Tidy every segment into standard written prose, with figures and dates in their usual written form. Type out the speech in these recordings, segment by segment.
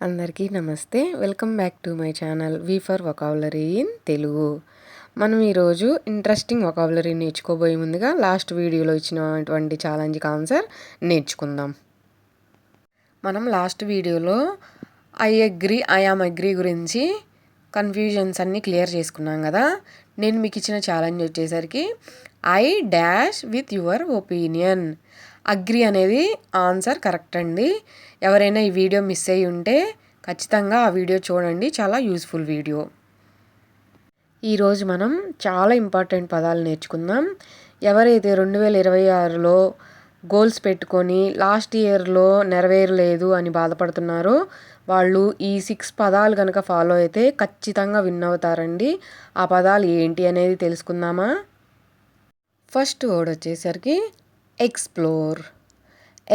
అందరికీ నమస్తే. Welcome back to my channel V for vocabulary in Telugu. మనం ఈరోజు ఇంట్రెస్టింగ్ వొకాబులరీ నేర్చుకోబోయే ముందుగా లాస్ట్ వీడియోలో ఇచ్చినటువంటి ఛాలెంజ్కి ఆన్సర్ నేర్చుకుందాం. మనం లాస్ట్ వీడియోలో I agree, I am agree గురించి కన్ఫ్యూజన్స్ అన్నీ క్లియర్ చేసుకున్నాం కదా. నేను మీకు ఇచ్చిన ఛాలెంజ్ వచ్చేసరికి I dash with your opinion. Agri అనేది ఆన్సర్ కరెక్ట్ అండి. ఎవరైనా ఈ వీడియో మిస్ అయ్యి ఉంటే ఖచ్చితంగా ఆ వీడియో చూడండి, చాలా యూస్ఫుల్ వీడియో. ఈరోజు మనం చాలా ఇంపార్టెంట్ పదాలు నేర్చుకుందాం. ఎవరైతే 2026లో గోల్స్ పెట్టుకొని లాస్ట్ ఇయర్లో నెరవేరలేదు అని బాధపడుతున్నారో వాళ్ళు ఈ 6 పదాలు కనుక ఫాలో అయితే ఖచ్చితంగా విన్ అవుతారండి. ఆ పదాలు ఏంటి అనేది తెలుసుకుందామా? ఫస్ట్ వర్డ్ వచ్చేసరికి ఎక్స్ప్లోర్.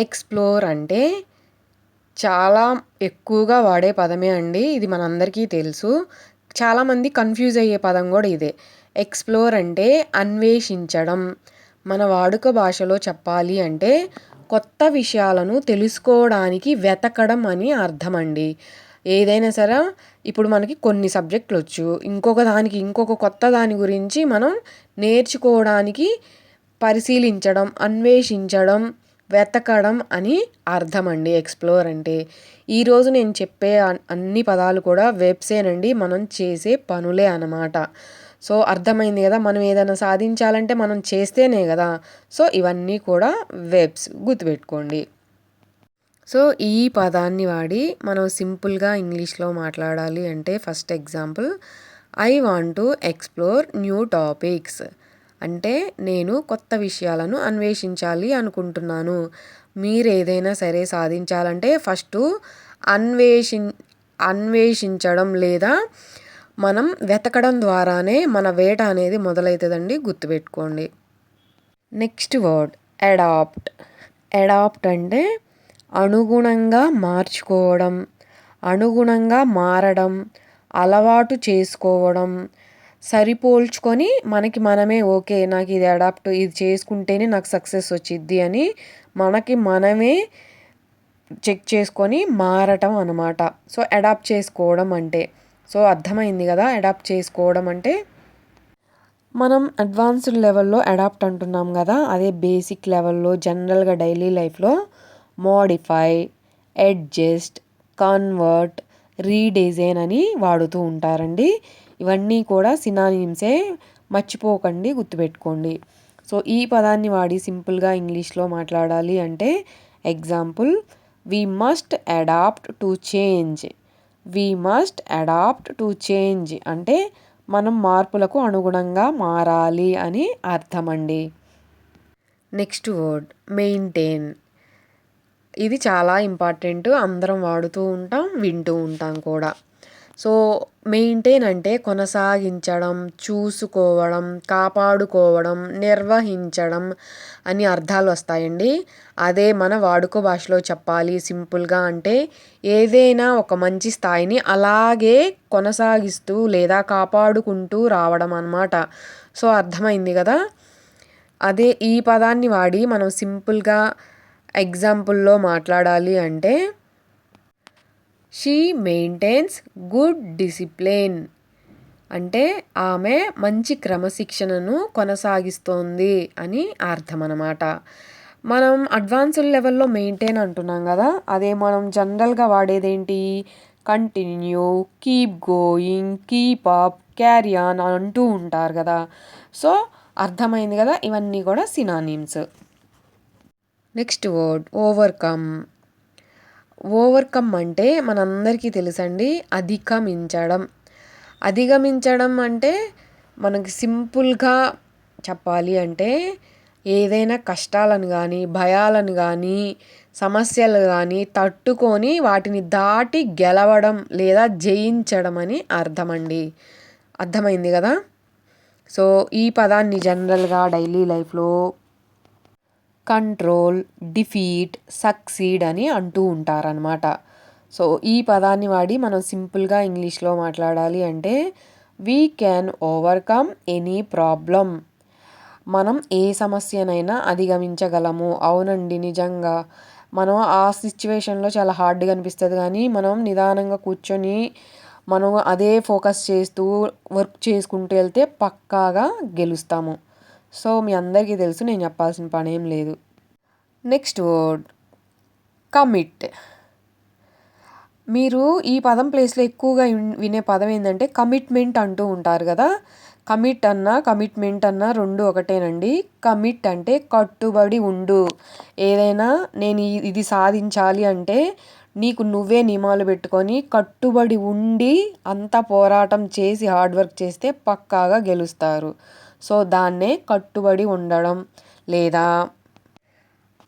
ఎక్స్ప్లోర్ అంటే చాలా ఎక్కువగా వాడే పదమే అండి. ఇది మనందరికీ తెలుసు. చాలామంది కన్ఫ్యూజ్ అయ్యే పదం కూడా ఇదే. ఎక్స్ప్లోర్ అంటే అన్వేషించడం. మన వాడుక భాషలో చెప్పాలి అంటే కొత్త విషయాలను తెలుసుకోవడానికి వెతకడం అని అర్థం అండి. ఏదైనా సరే ఇప్పుడు మనకి కొన్ని సబ్జెక్టులు వచ్చు, ఇంకొక కొత్త దాని గురించి మనం నేర్చుకోవడానికి పరిశీలించడం, అన్వేషించడం, వెతకడం అని అర్థం అండి ఎక్స్ప్లోర్ అంటే. ఈరోజు నేను చెప్పే అన్ని పదాలు కూడా వెబ్సేనండి, మనం చేసే పనులే అన్నమాట. సో అర్థమైంది కదా, మనం ఏదైనా సాధించాలంటే మనం చేస్తేనే కదా. సో ఇవన్నీ కూడా వెబ్స్, గుర్తుపెట్టుకోండి. సో ఈ పదాన్ని వాడి మనం సింపుల్గా ఇంగ్లీష్లో మాట్లాడాలి అంటే first example, I want to explore new topics. అంటే నేను కొత్త విషయాలను అన్వేషించాలి అనుకుంటున్నాను. మీరు ఏదైనా సరే సాధించాలంటే ఫస్ట్ అన్వేషించడం లేదా మనం వెతకడం ద్వారానే మన వేట అనేది మొదలవుతుందండి, గుర్తుపెట్టుకోండి. Next word adapt. అడాప్ట్ అంటే అనుగుణంగా మార్చుకోవడం, అనుగుణంగా మారడం, అలవాటు చేసుకోవడం, సరిపోల్చుకొని మనకి మనమే ఓకే నాకు ఇది ఇది చేసుకుంటేనే నాకు సక్సెస్ వచ్చిద్ది అని మనకి మనమే చెక్ చేసుకొని మారటం అన్నమాట. సో అడాప్ట్ చేసుకోవడం అంటే. సో అర్థమైంది కదా, అడాప్ట్ చేసుకోవడం అంటే. మనం అడ్వాన్స్డ్ లెవెల్లో అడాప్ట్ అంటున్నాం కదా, అదే బేసిక్ లెవెల్లో జనరల్గా డైలీ లైఫ్లో మోడిఫై, అడ్జస్ట్, కన్వర్ట్, రీడిజైన్ అని వాడుతూ ఉంటారండి. ఇవన్నీ కూడా సినానిమ్సే, మర్చిపోకండి, గుర్తుపెట్టుకోండి. సో ఈ పదాన్ని వాడి సింపుల్గా ఇంగ్లీష్లో మాట్లాడాలి అంటే example, we must adapt to change. We must adapt to change అంటే మనం మార్పులకు అనుగుణంగా మారాలి అని అర్థమండి. Next word maintain. ఇది చాలా ఇంపార్టెంట్, అందరం వాడుతూ ఉంటాం, వింటూ ఉంటాం కూడా. సో మెయింటైన్ అంటే కొనసాగించడం, చూసుకోవడం, కాపాడుకోవడం, నిర్వహించడం అని అర్థాలు వస్తాయండి. అదే మన వాడుక భాషలో చెప్పాలి సింపుల్గా అంటే ఏదైనా ఒక మంచి స్థాయిని అలాగే కొనసాగిస్తూ లేదా కాపాడుకుంటూ రావడం అన్నమాట. సో అర్థమైంది కదా. అదే ఈ పదాన్ని వాడి మనం సింపుల్గా ఎగ్జాంపుల్లో మాట్లాడాలి అంటే షీ మెయింటైన్స్ గుడ్ డిసిప్లిన్. అంటే ఆమె మంచి క్రమశిక్షణను కొనసాగిస్తోంది అని అర్థం అన్నమాట. మనం అడ్వాన్స్డ్ లెవెల్లో మెయింటైన్ అంటున్నాం కదా, అదే మనం జనరల్గా వాడేదేంటి, continue, keep going, keep up, carry on అంటూ ఉంటారు కదా. సో అర్థమైంది కదా, ఇవన్నీ కూడా synonyms. Next word overcome. Overcome అంటే మనందరికీ తెలుసండి, అధిగమించడం. అధిగమించడం అంటే మనకి సింపుల్గా చెప్పాలి అంటే ఏదైనా కష్టాలను కానీ, భయాలను కానీ, సమస్యలు కానీ తట్టుకొని వాటిని దాటి గెలవడం లేదా జయించడం అని అర్థమండి. అర్థమైంది కదా. సో ఈ పదాన్ని జనరల్గా డైలీ లైఫ్లో కంట్రోల్, డిఫీట్, సక్సీడ్ అని అంటూ ఉంటారనమాట. సో ఈ పదాన్ని వాడి మనం సింపుల్గా ఇంగ్లీష్లో మాట్లాడాలి అంటే we can overcome any problem. మనం ఏ సమస్యనైనా అధిగమించగలము. అవునండి, నిజంగా మనం ఆ సిచ్యువేషన్లో చాలా హార్డ్గా అనిపిస్తుంది, కానీ మనం నిదానంగా కూర్చొని మనం అదే ఫోకస్ చేస్తూ వర్క్ చేసుకుంటూ వెళ్తే పక్కాగా గెలుస్తాము. సో మీ అందరికీ తెలుసు, నేను చెప్పాల్సిన పని ఏం లేదు. Next word commit. మీరు ఈ పదం ప్లేస్లో ఎక్కువగా వినే పదం ఏంటంటే కమిట్మెంట్ అంటూ ఉంటారు కదా. కమిట్ అన్నా కమిట్మెంట్ అన్నా రెండు ఒకటేనండి. కమిట్ అంటే కట్టుబడి ఉండు. ఏదైనా నేను ఇది సాధించాలి అంటే నీకు నువ్వే నియమాలు పెట్టుకొని కట్టుబడి ఉండి అంత పోరాటం చేసి హార్డ్ వర్క్ చేస్తే పక్కాగా గెలుస్తారు. సో దాన్నే కట్టుబడి ఉండడం లేదా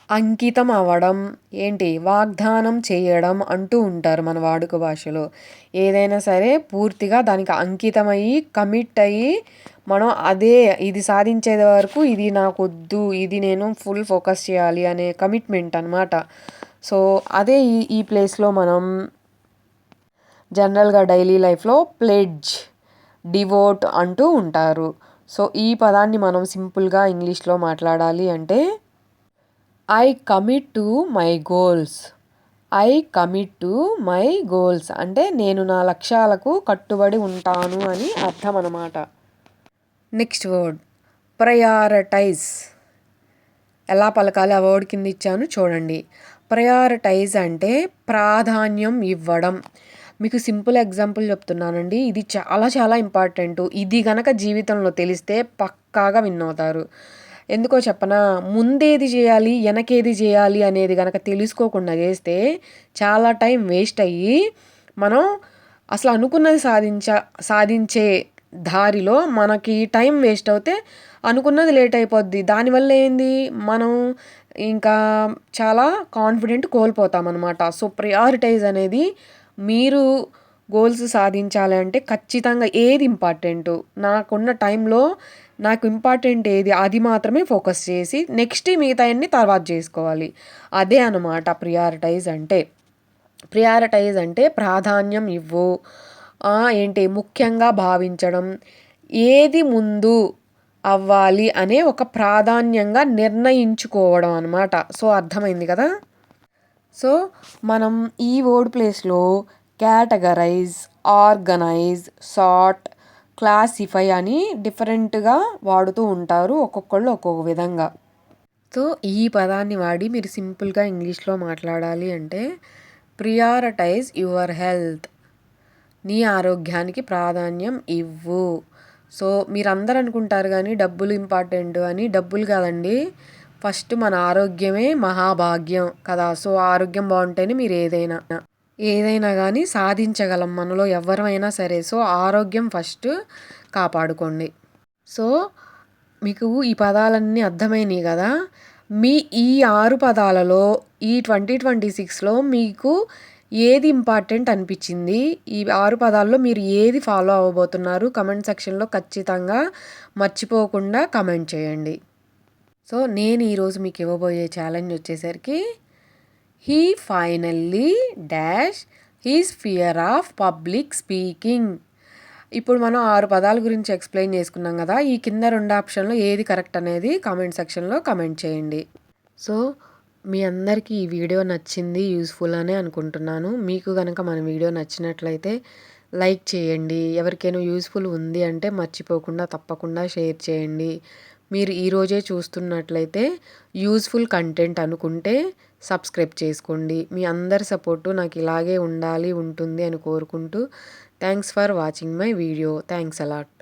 అంకితం అవ్వడం, వాగ్దానం చేయడం అంటూ ఉంటారు మన వాడుక భాషలో. ఏదైనా సరే పూర్తిగా దానికి అంకితమయ్యి కమిట్ అయ్యి మనం అదే ఇది సాధించేది వరకు ఇది నాకొద్దు, ఇది నేను ఫుల్ ఫోకస్ చేయాలి అనే కమిట్మెంట్ అనమాట. సో అదే ఈ ప్లేస్లో మనం జనరల్గా డైలీ లైఫ్లో ప్లెడ్జ్, డివోట్ అంటూ ఉంటారు. సో ఈ పదాన్ని మనం సింపుల్గా ఇంగ్లీష్లో మాట్లాడాలి అంటే I commit to my goals. I commit to my goals అంటే నేను నా లక్ష్యాలకు కట్టుబడి ఉంటాను అని అర్థం అన్నమాట. Next word prioritize. ఎలా పలకాలి ఆ వర్డ్ కింద ఇచ్చాను చూడండి. ప్రయారిటైజ్ అంటే ప్రాధాన్యం ఇవ్వడం. మీకు సింపుల్ ఎగ్జాంపుల్ చెప్తున్నానండి, ఇది చాలా చాలా ఇంపార్టెంట్. ఇది గనక జీవితంలో తెలిస్తే పక్కాగా విన్ అవుతారు. ఎందుకో చెప్పనా, ముందేది చేయాలి వెనకేది చేయాలి అనేది కనుక తెలుసుకోకుండా చేస్తే చాలా టైం వేస్ట్ అయ్యి మనం అసలు అనుకున్నది సాధించే దారిలో మనకి టైం వేస్ట్ అవుతే అనుకున్నది లేట్ అయిపోద్ది. దానివల్ల ఏంది, మనం ఇంకా చాలా కాన్ఫిడెంట్ కోల్పోతాం అనమాట. సో ప్రయారిటైజ్ అనేది మీరు గోల్స్ సాధించాలి అంటే ఖచ్చితంగా ఏది ఇంపార్టెంటు, నాకున్న టైంలో నాకు ఇంపార్టెంట్ ఏది అది మాత్రమే ఫోకస్ చేసి నెక్స్ట్ మిగతా అన్ని తర్వాత చేసుకోవాలి. అదే అనమాట ప్రియారిటైజ్ అంటే. ప్రియారిటైజ్ అంటే ప్రాధాన్యం ఇవ్వు, ముఖ్యంగా భావించడం, ఏది ముందు అవ్వాలి అనే ఒక ప్రాధాన్యంగా నిర్ణయించుకోవడం అనమాట. సో అర్థమైంది కదా. సో మనం ఈ వర్డ్ ప్లేస్లో కేటగరైజ్, ఆర్గనైజ్, సార్ట్, క్లాసిఫై అని డిఫరెంట్గా వాడుతూ ఉంటారు, ఒక్కొక్కళ్ళు ఒక్కొక్క విధంగా. సో ఈ పదాన్ని వాడి మీరు సింపుల్గా ఇంగ్లీష్లో మాట్లాడాలి అంటే ప్రియారిటైజ్ యువర్ హెల్త్. నీ ఆరోగ్యానికి ప్రాధాన్యం ఇవ్వు. సో మీరందరూ అనుకుంటారు కానీ డబ్బులు ఇంపార్టెంట్ అని. డబ్బులు కాదండి, ఫస్ట్ మన ఆరోగ్యమే మహాభాగ్యం కదా. సో ఆరోగ్యం బాగుంటేనే మీరు ఏదైనా కానీ సాధించగలం మనలో ఎవరైనా సరే. సో ఆరోగ్యం ఫస్ట్ కాపాడుకోండి. సో మీకు ఈ పదాలన్నీ అర్థమైనాయి కదా. మీ ఈ 6 పదాలలో ఈ 2026లో మీకు ఏది ఇంపార్టెంట్ అనిపించింది, ఈ 6 పదాల్లో మీరు ఏది ఫాలో అవ్వబోతున్నారు కమెంట్ సెక్షన్లో ఖచ్చితంగా మర్చిపోకుండా కమెంట్ చేయండి. సో నేను ఈరోజు మీకు ఇవ్వబోయే ఛాలెంజ్ వచ్చేసరికి he finally dash he's fear of public speaking. ఇప్పుడు మనం 6 పదాల గురించి ఎక్స్ప్లెయిన్ చేసుకున్నాం కదా. ఈ కింద 2 ఆప్షన్లో ఏది కరెక్ట్ అనేది కామెంట్ సెక్షన్లో కమెంట్ చేయండి. సో మీ అందరికీ ఈ వీడియో నచ్చింది, యూస్ఫుల్ అనే అనుకుంటున్నాను. మీకు కనుక మన వీడియో నచ్చినట్లయితే లైక్ చేయండి. ఎవరికైనా యూస్ఫుల్ ఉంది అంటే మర్చిపోకుండా తప్పకుండా షేర్ చేయండి. మీరు ఈరోజే చూస్తున్నట్లయితే యూస్ఫుల్ కంటెంట్ అనుకుంటే సబ్స్క్రైబ్ చేసుకోండి. మీ అందరి సపోర్టు నాకు ఇలాగే ఉంటుంది అని కోరుకుంటూ thanks for watching my video. Thanks a lot.